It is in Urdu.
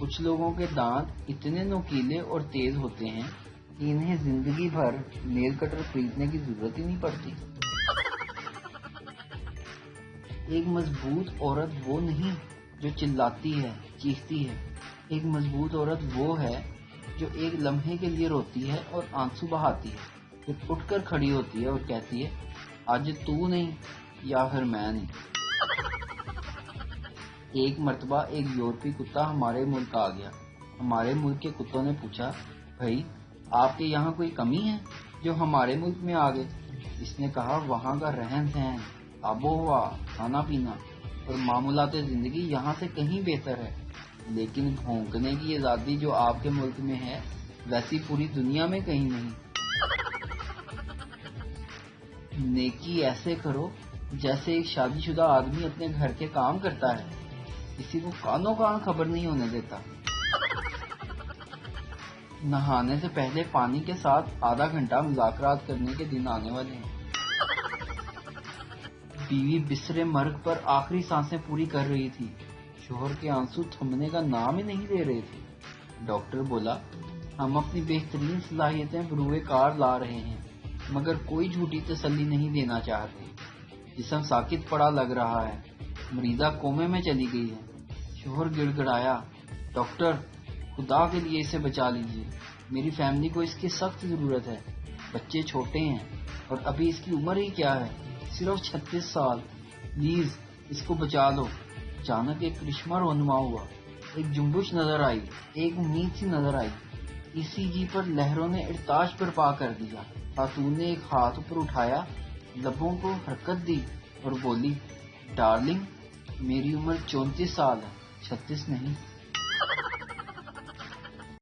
کچھ لوگوں کے دانت اتنے نوکیلے اور تیز ہوتے ہیں کہ انہیں زندگی بھر نیل کٹر خریدنے کی ضرورت ہی نہیں پڑتی۔ ایک مضبوط عورت وہ نہیں جو چلاتی ہے، چیختی ہے۔ ایک مضبوط عورت وہ ہے جو ایک لمحے کے لیے روتی ہے اور آنسو بہاتی ہے، پھر اٹھ کر کھڑی ہوتی ہے اور کہتی ہے آج تو نہیں یا پھر میں نہیں۔ ایک مرتبہ ایک یورپی کتا ہمارے ملک آ گیا۔ ہمارے ملک کے کتوں نے پوچھا بھائی آپ کے یہاں کوئی کمی ہے جو ہمارے ملک میں آ گئے؟ اس نے کہا وہاں کا رہن سہن، آب و ہوا، کھانا پینا اور معمولات زندگی یہاں سے کہیں بہتر ہے، لیکن بھونکنے کی آزادی جو آپ کے ملک میں ہے ویسی پوری دنیا میں کہیں نہیں۔ نیکی ایسے کرو جیسے ایک شادی شدہ آدمی اپنے گھر کے کام کرتا ہے، کسی کو کانوں کان خبر نہیں ہونے دیتا۔ نہانے سے پہلے پانی کے ساتھ آدھا گھنٹہ مذاکرات کرنے کے دن آنے والے ہیں۔ بیوی بستر مرگ پر آخری سانسیں پوری کر رہی تھی، شوہر کے آنسو تھمنے کا نام ہی نہیں لے رہے تھے۔ ڈاکٹر بولا ہم اپنی بہترین صلاحیتیں بروئے کار لا رہے ہیں مگر کوئی جھوٹی تسلی نہیں دینا چاہتے۔ جسم ساکت پڑا لگ رہا ہے، مریضہ کومے میں چلی گئی ہے۔ شوہر گڑ گڑایا ڈاکٹر خدا کے لیے اسے بچا لیجیے، میری فیملی کو اس کی سخت ضرورت ہے، بچے چھوٹے ہیں اور ابھی اس کی عمر ہی کیا ہے، صرف 36 سال، پلیز اس کو بچا لو۔ اچانک ایک کرشمہ رونما ہوا، ایک جنبش نظر آئی، ایک امید سی نظر آئی۔ ECG پر لہروں نے ارتعاش برپا کر دیا۔ خاتون نے ایک ہاتھ اوپر اٹھایا، لبوں کو حرکت دی اور بولی ڈارلنگ میری عمر 34 سال ہے، 36 نہیں۔